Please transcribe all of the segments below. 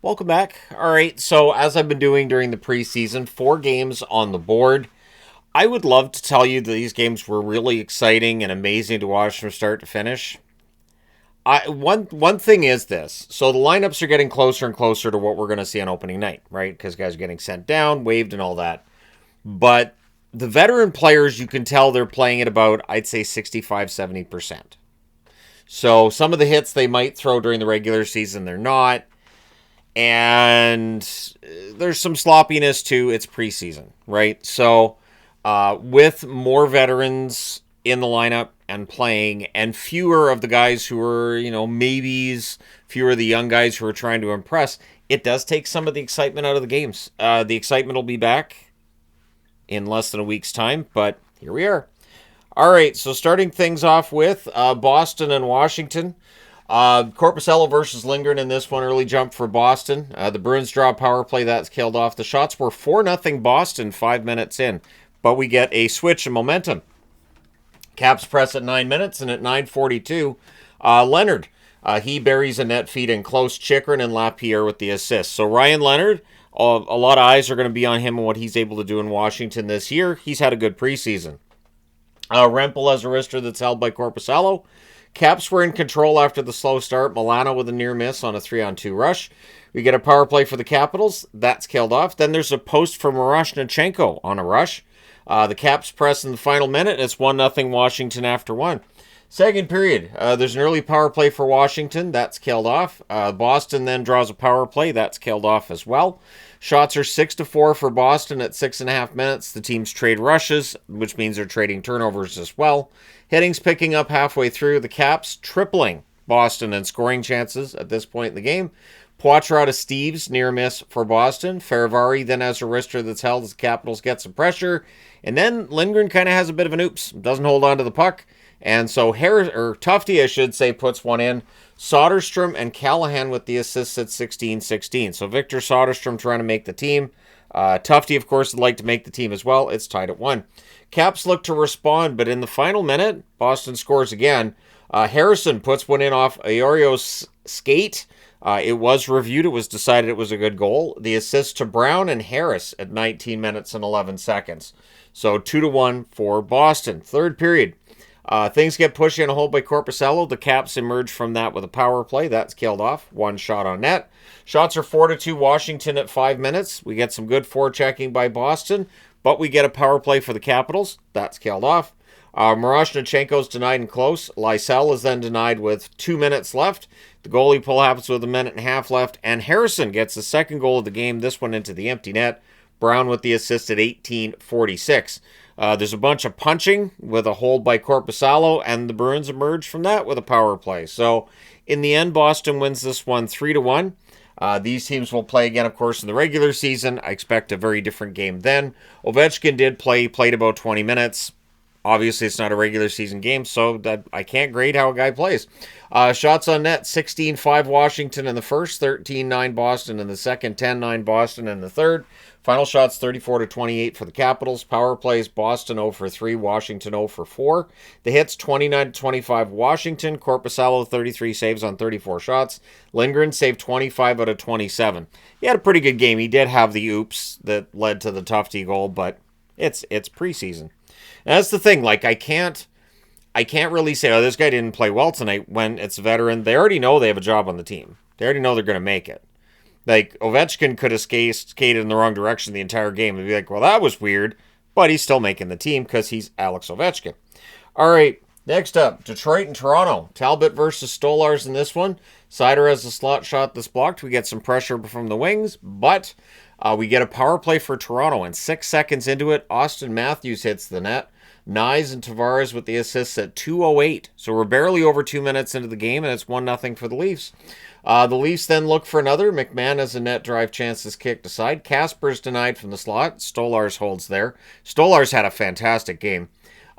Welcome back. All right, so as I've been doing during the preseason, 4 games on the board. I would love to tell you that these games were really exciting and amazing to watch from start to finish. One thing is this. So the lineups are getting closer and closer to what we're going to see on opening night, right? Because guys are getting sent down, waived, and all that. But the veteran players, you can tell they're playing at about, I'd say, 65-70%. So some of the hits they might throw during the regular season, they're not. And there's some sloppiness too. It's preseason, right? So with more veterans in the lineup and playing, and fewer of the guys who are, maybes, fewer of the young guys who are trying to impress, it does take some of the excitement out of the games. The excitement will be back in less than a week's time, but here we are. All right, so starting things off with Boston and Washington. Korpisalo versus Lindgren in this one. Early jump for Boston. The Bruins draw a power play. That's killed off. The shots were 4-0 Boston 5 minutes in. But we get a switch in momentum. Caps press at 9 minutes, and at 9:42, Leonard. He buries a net feed in close. Chychrun and Lapierre with the assist. So Ryan Leonard, a lot of eyes are going to be on him and what he's able to do in Washington this year. He's had a good preseason. Rempel has a wrister that's held by Korpisalo. Caps were in control after the slow start. Milano with a near miss on a 3-on-2 rush. We get a power play for the Capitals. That's killed off. Then there's a post from Miroshnichenko on a rush. The Caps press in the final minute. It's 1-0 Washington after 1. Second period, there's an early power play for Washington. That's killed off. Boston then draws a power play. That's killed off as well. Shots are 6-4 for Boston at 6.5 minutes. The teams trade rushes, which means they're trading turnovers as well. Hitting's picking up halfway through. The Caps tripling Boston in scoring chances at this point in the game. Poitras to Steves, near miss for Boston. Faravari then has a wrister that's held as the Capitals get some pressure. And then Lindgren kind of has a bit of an oops. Doesn't hold on to the puck. And so Tufte, I should say, puts one in. Soderstrom and Callahan with the assists at 16-16. So Victor Soderstrom trying to make the team. Tufte, of course, would like to make the team as well. It's tied at 1. Caps look to respond, but in the final minute, Boston scores again. Harrison puts one in off Iorio's skate. It was reviewed. It was decided it was a good goal. The assist to Brown and Harris at 19 minutes and 11 seconds. So 2-1 for Boston. Third period. Things get pushed in a hole by Korpisalo. The Caps emerge from that with a power play. That's killed off. 1 shot on net. Shots are 4-2 Washington at 5 minutes. We get some good forechecking by Boston, but we get a power play for the Capitals. That's killed off. Miroshnichenko's denied and close. Lysell is then denied with 2 minutes left. The goalie pull happens with 1.5 minutes left, and Harrison gets the second goal of the game, this one into the empty net. Brown with the assist at 18:46. There's a bunch of punching with a hold by Korpisalo, and the Bruins emerge from that with a power play. So in the end, Boston wins this one 3-1. These teams will play again, of course, in the regular season. I expect a very different game then. Ovechkin did play. He played about 20 minutes. Obviously, it's not a regular season game, so that I can't grade how a guy plays. Shots on net, 16-5 Washington in the first, 13-9 Boston in the second, 10-9 Boston in the third. Final shots, 34-28 for the Capitals. Power plays, Boston 0 for 3, Washington 0 for 4. The hits, 29-25 Washington. Korpisalo, 33 saves on 34 shots. Lindgren saved 25 out of 27. He had a pretty good game. He did have the oops that led to the Tufte goal, but it's preseason. And that's the thing. Like, I can't really say, oh, this guy didn't play well tonight when it's a veteran. They already know they have a job on the team. They already know they're going to make it. Like, Ovechkin could have skated in the wrong direction the entire game. They'd be like, well, that was weird. But he's still making the team because he's Alex Ovechkin. All right, next up, Detroit and Toronto. Talbot versus Stolarz in this one. Seider has a slot shot that's blocked. We get some pressure from the wings, but we get a power play for Toronto. And 6 seconds into it, Austin Matthews hits the net. Nyes and Tavares with the assists at 2:08. So we're barely over 2 minutes into the game, and it's 1-0 for the Leafs. The Leafs then look for another. McMahon has a net drive chance that's kicked aside. Kasper's denied from the slot. Stolarz holds there. Stolarz had a fantastic game.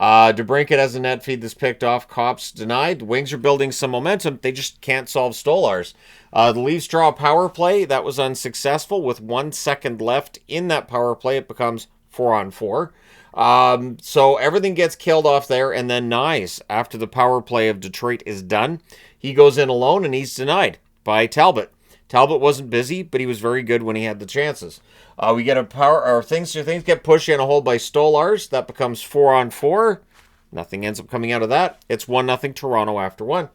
DeBrincat has a net feed that's picked off. Kopp's denied. The Wings are building some momentum. They just can't solve Stolarz. The Leafs draw a power play. That was unsuccessful. With 1 second left in that power play, it becomes 4-on-4. So everything gets killed off there, and then Nyes, after the power play of Detroit is done, he goes in alone and he's denied by Talbot. Talbot wasn't busy, but he was very good when he had the chances. We get a power, or things get pushed in a hole by Stolars. That becomes 4-on-4. Nothing ends up coming out of that. It's 1-0 Toronto after 1.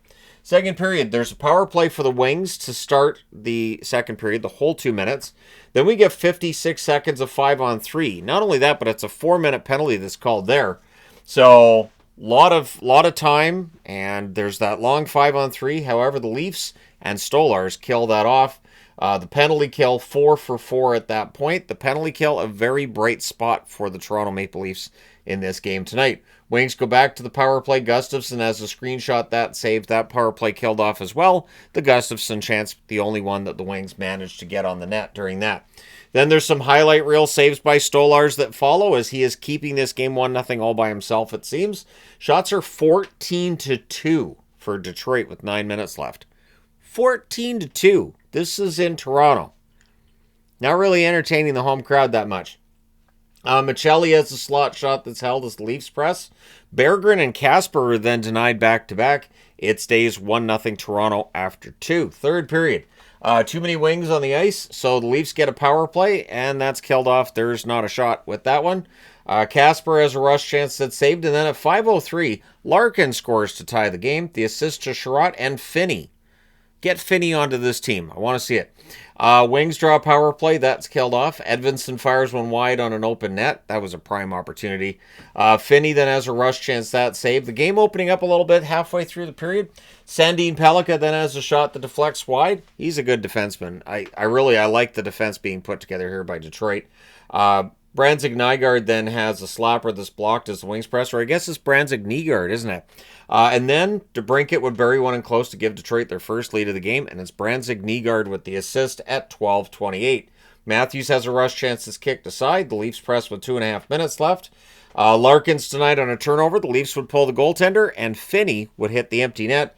Second period, there's a power play for the Wings to start the second period, the whole 2 minutes. Then we get 56 seconds of 5-on-3. Not only that, but it's a 4-minute penalty that's called there. So lot of time, and there's that long 5-on-3. However, the Leafs and Stolars kill that off. The penalty kill, 4 for 4 at that point. The penalty kill, a very bright spot for the Toronto Maple Leafs in this game tonight. Wings go back to the power play. Gustafsson has a screenshot that saved that power play killed off as well. The Gustafsson chance, the only one that the Wings managed to get on the net during that. Then there's some highlight reel saves by Stolars that follow as he is keeping this game 1-0 all by himself, it seems. Shots are 14-2 for Detroit with 9 minutes left. 14-2. This is in Toronto. Not really entertaining the home crowd that much. Michelli has a slot shot that's held as the Leafs press. Berggren and Kasper are then denied back-to-back. It stays 1-0 Toronto after 2. Third period. Too many Wings on the ice, so the Leafs get a power play, and that's killed off. There's not a shot with that one. Kasper has a rush chance that's saved, and then at 5:03, Larkin scores to tie the game. The assist to Sherratt and Finney. Get Finney onto this team. I want to see it. Wings draw a power play. That's killed off. Edvinsson fires one wide on an open net. That was a prime opportunity. Finney then has a rush chance. That saved. The game opening up a little bit halfway through the period. Sandin Pellikka then has a shot that deflects wide. He's a good defenseman. I like the defense being put together here by Detroit. Brandzik Nygaard then has a slapper that's blocked as the Wings press, or I guess it's Brandzik Nygaard, isn't it? And then DeBrincat would bury one in close to give Detroit their first lead of the game, and it's Brandzik Nygaard with the assist at 12:28. Matthews has a rush chance that's kicked aside. The Leafs press with 2.5 minutes left. Larkin's tonight on a turnover. The Leafs would pull the goaltender, and Finney would hit the empty net.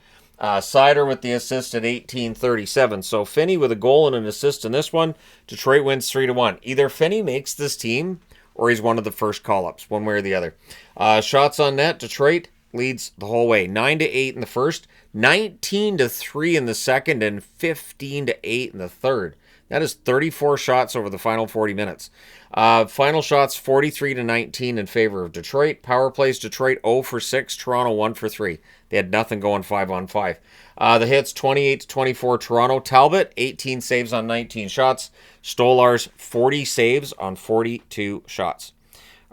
Sider with the assist at 18:37. So Finney with a goal and an assist in this one. Detroit wins 3-1. Either Finney makes this team or he's one of the first call-ups, one way or the other. Shots on net, Detroit leads the whole way. 9-8 in the first, 19-3 in the second, and 15-8 in the third. That is 34 shots over the final 40 minutes. Final shots 43-19 in favor of Detroit. Power plays Detroit 0 for 6, Toronto 1 for 3. They had nothing going 5-on-5. The hits 28-24 Toronto. Talbot 18 saves on 19 shots. Stolars 40 saves on 42 shots.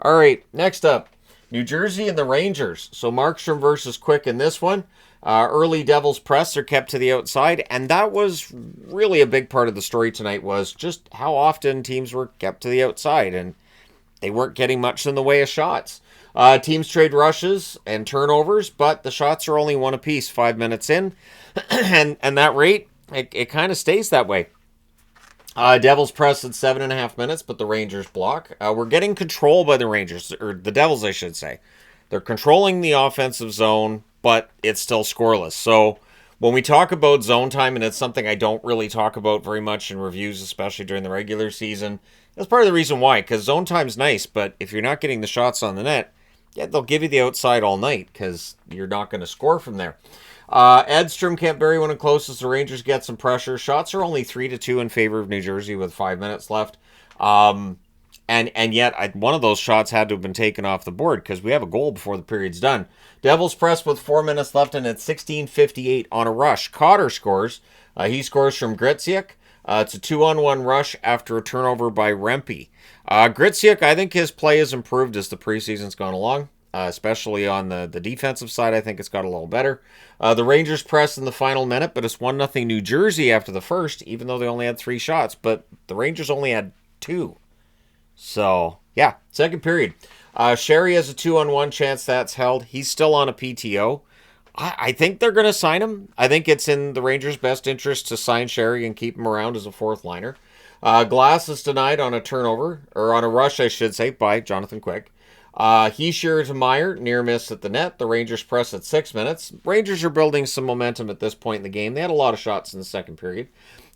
All right, next up, New Jersey and the Rangers. So Markstrom versus Quick in this one. Early Devils press are kept to the outside, and that was really a big part of the story tonight, was just how often teams were kept to the outside, and they weren't getting much in the way of shots. Teams trade rushes and turnovers, but the shots are only one apiece 5 minutes in, and that rate, it kind of stays that way. Devils press at 7.5 minutes, but the Rangers block. We're getting control by the Rangers, or the Devils, I should say. They're controlling the offensive zone, but it's still scoreless. So when we talk about zone time, and it's something I don't really talk about very much in reviews, especially during the regular season, that's part of the reason why, because zone time's nice, but if you're not getting the shots on the net, yeah, they'll give you the outside all night because you're not going to score from there. Edstrom can't bury one in close as the Rangers get some pressure. Shots are only 3-2 in favor of New Jersey with 5 minutes left. And yet, one of those shots had to have been taken off the board because we have a goal before the period's done. Devils press with 4 minutes left, and it's 16:58 on a rush. Cotter scores. He scores from Griciuk. It's a 2-on-1 rush after a turnover by Rempe. Griciuk, I think his play has improved as the preseason's gone along, especially on the defensive side. I think it's got a little better. The Rangers press in the final minute, but it's 1-0 New Jersey after the first, even though they only had 3 shots, but the Rangers only had 2. So, yeah, second period. Sherry has a 2-on-1 chance that's held. He's still on a PTO. I think they're going to sign him. I think it's in the Rangers' best interest to sign Sherry and keep him around as a fourth liner. Glass is denied on a turnover, or on a rush, I should say, by Jonathan Quick. Heischer to Meyer, near miss at the net. The Rangers press at 6 minutes. Rangers are building some momentum at this point in the game. They had a lot of shots in the second period.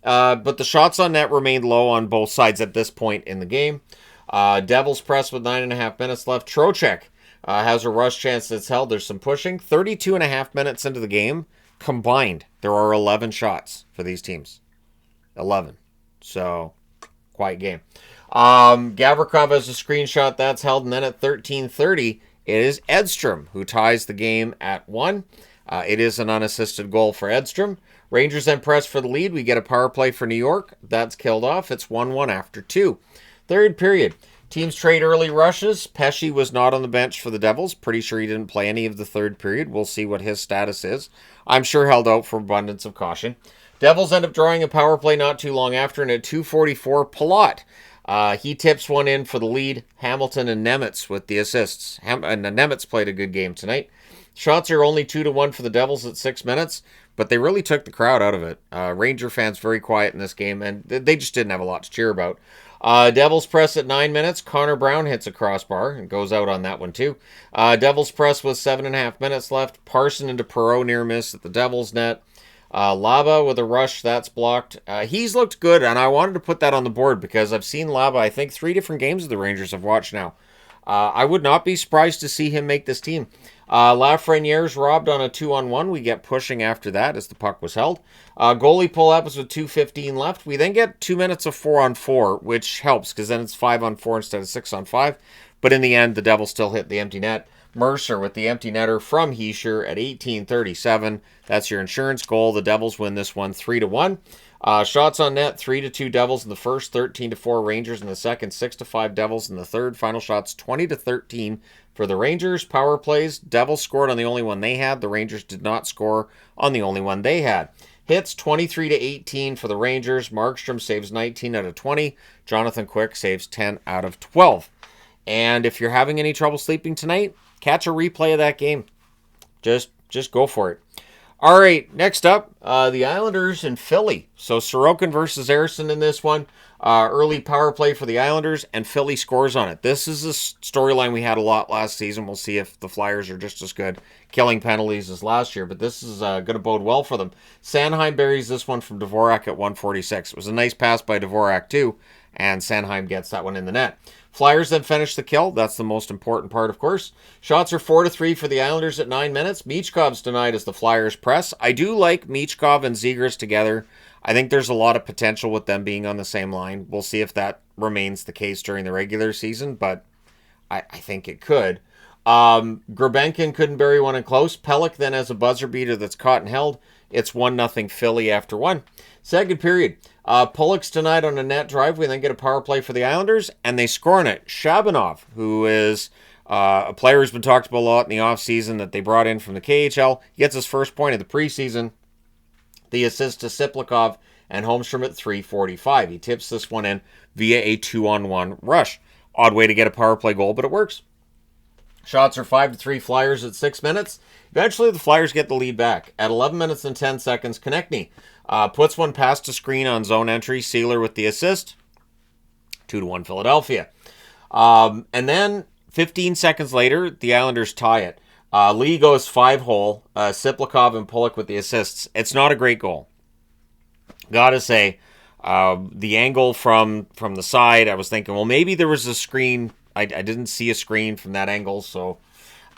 But the shots on net remained low on both sides at this point in the game. Devils press with 9.5 minutes left. Trocheck has a rush chance that's held. There's some pushing. 32.5 minutes into the game. Combined, there are 11 shots for these teams. 11. So, quiet game. Gavrikov has a screenshot that's held, and then at 13:30, it is Edstrom who ties the game at 1. It is an unassisted goal for Edstrom. Rangers then press for the lead. We get a power play for New York. That's killed off. It's 1-1 after 2. Third period. Teams trade early rushes. Pesce was not on the bench for the Devils. Pretty sure he didn't play any of the third period. We'll see what his status is. I'm sure held out for abundance of caution. Devils end up drawing a power play not too long after, and at 2:44, Palat. He tips one in for the lead. Hamilton and Nemitz with the assists. Nemitz played a good game tonight. Shots are only 2-1 for the Devils at 6 minutes, but they really took the crowd out of it. Ranger fans very quiet in this game, and they just didn't have a lot to cheer about. Devils press at 9 minutes. Connor Brown hits a crossbar and goes out on that one too. Devils press with 7.5 minutes left. Parson into Perreault near miss at the Devils net. Laba with a rush, that's blocked. He's looked good, and I wanted to put that on the board because I've seen Laba, I think, 3 different games of the Rangers I've watched now. I would not be surprised to see him make this team. Lafreniere's robbed on a 2-on-1. We get pushing after that as the puck was held. Goalie pull-ups with 2:15 left. We then get 2 minutes of 4-on-4, which helps because then it's 5-on-4 instead of 6-on-5. But in the end, the Devils still hit the empty net. Mercer with the empty netter from Hischier at 18:37. That's your insurance goal. The Devils win this one 3-1. Shots on net, 3-2 Devils in the first, 13-4 Rangers in the second, 6-5 Devils in the third. Final shots 20-13 for the Rangers. Power plays, Devils scored on the only one they had. The Rangers did not score on the only one they had. Hits 23-18 for the Rangers. Markstrom saves 19 out of 20. Jonathan Quick saves 10 out of 12. And if you're having any trouble sleeping tonight, catch a replay of that game. Just go for it. All right, next up, the Islanders and Philly. So Sorokin versus Eriksson in this one. Early power play for the Islanders, and Philly scores on it. This is a storyline we had a lot last season. We'll see if the Flyers are just as good killing penalties as last year, but this is going to bode well for them. Sanheim buries this one from Dvorak at 1:46. It was a nice pass by Dvorak, too, and Sanheim gets that one in the net. Flyers then finish the kill. That's the most important part, of course. Shots are 4-3 for the Islanders at 9 minutes. Michkov's denied as the Flyers press. I do like Michkov and Zegras together. I think there's a lot of potential with them being on the same line. We'll see if that remains the case during the regular season, but I think it could. Grabenkin couldn't bury one in close. Pelech then has a buzzer beater that's caught and held. It's 1-0 Philly after 1. Second period. Pulock's denied on a net drive. We then get a power play for the Islanders, and they score on it. Shabanov, who is a player who's been talked about a lot in the offseason that they brought in from the KHL, gets his first point of the preseason. The assist to Siplikov and Holmstrom at 3:45. He tips this one in via a 2-on-1 rush. Odd way to get a power play goal, but it works. Shots are 5-3 Flyers at 6 minutes. Eventually, the Flyers get the lead back. At 11 minutes and 10 seconds, Konechny puts one past a screen on zone entry. Sealer with the assist. 2-1 Philadelphia. And then 15 seconds later, the Islanders tie it. Lee goes 5-hole. Siplikov and Pulock with the assists. It's not a great goal. Gotta say, the angle from the side, I was thinking, well, maybe there was a screen. I didn't see a screen from that angle, so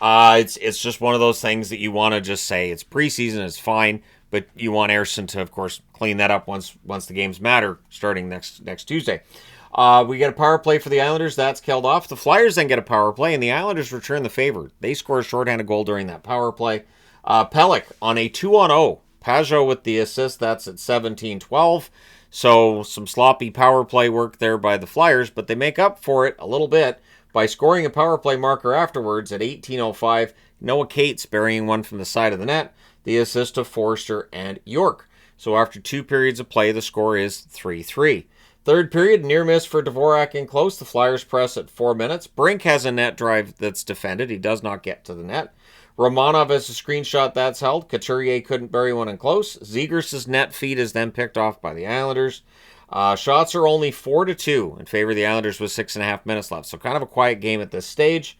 it's just one of those things that you want to just say it's preseason, it's fine, but you want Eriksson to, of course, clean that up once the games matter starting next Tuesday. We get a power play for the Islanders. That's killed off. The Flyers then get a power play, and the Islanders return the favor. They score a shorthanded goal during that power play. Pelech on a 2-on-0. Pajot with the assist. That's at 17-12. So some sloppy power play work there by the Flyers, but they make up for it a little bit by scoring a power play marker afterwards at 18:05. Noah Cates burying one from the side of the net. The assist of Forster and York. So after 2 periods of play, the score is 3-3. Third period, near miss for Dvorak in close. The Flyers press at 4 minutes. Brink has a net drive that's defended. He does not get to the net. Romanov has a screenshot that's held. Couturier couldn't bury one in close. Zegras' net feed is then picked off by the Islanders. Shots are only 4-2 in favor of the Islanders with 6.5 minutes left. So kind of a quiet game at this stage.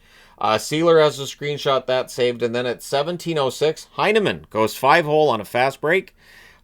Sealer has a screenshot that's saved. And then at 17:06, Heineman goes 5-hole on a fast break.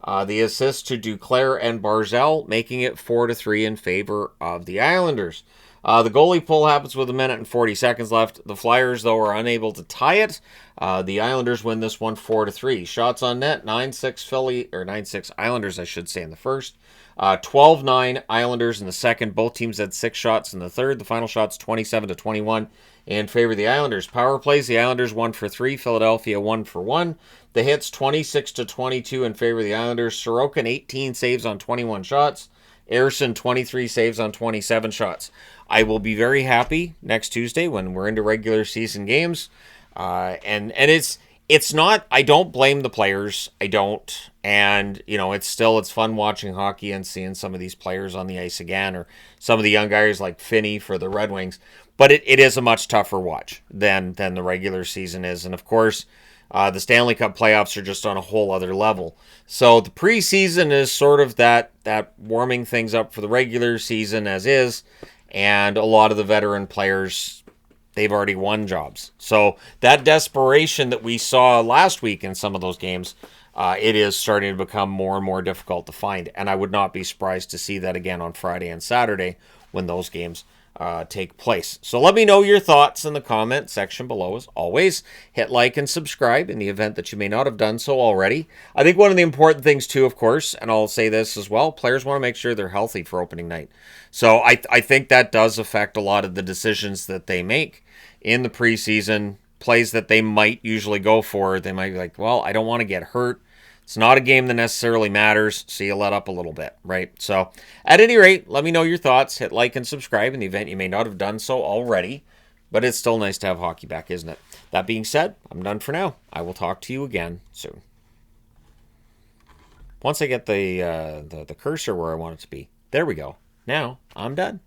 The assist to Duclair and Barzell, making it 4-3 in favor of the Islanders. The goalie pull happens with 1 minute and 40 seconds left. The Flyers, though, are unable to tie it. The Islanders win this one 4-3. Shots on net, 9-6 Philly, or 9-6 Islanders, I should say, in the first. 12-9 Islanders in the second. Both teams had 6 shots in the third. The final shot's 27-21 in favor of the Islanders. Power plays, the Islanders 1 for 3. Philadelphia 1 for 1. The hits 26-22 in favor of the Islanders. Sorokin 18 saves on 21 shots. Ersson 23 saves on 27 shots. I will be very happy next Tuesday when we're into regular season games. And it's not, I don't blame the players. I don't. And, it's fun watching hockey and seeing some of these players on the ice again, or some of the young guys like Finney for the Red Wings. But it is a much tougher watch than the regular season is. And of course, the Stanley Cup playoffs are just on a whole other level. So the preseason is sort of that warming things up for the regular season as is. And a lot of the veteran players, they've already won jobs. So that desperation that we saw last week in some of those games, it is starting to become more and more difficult to find. And I would not be surprised to see that again on Friday and Saturday when those games take place. So let me know your thoughts in the comment section below. As always, hit like and subscribe in the event that you may not have done so already. I think one of the important things too, of course, and I'll say this as well, players want to make sure they're healthy for opening night. So I think that does affect a lot of the decisions that they make in the preseason. Plays that they might usually go for, they might be like, well, I don't want to get hurt. It's not a game that necessarily matters, so you let up a little bit, right? So, at any rate, let me know your thoughts. Hit like and subscribe in the event you may not have done so already. But it's still nice to have hockey back, isn't it? That being said, I'm done for now. I will talk to you again soon. Once I get the cursor where I want it to be. There we go. Now, I'm done.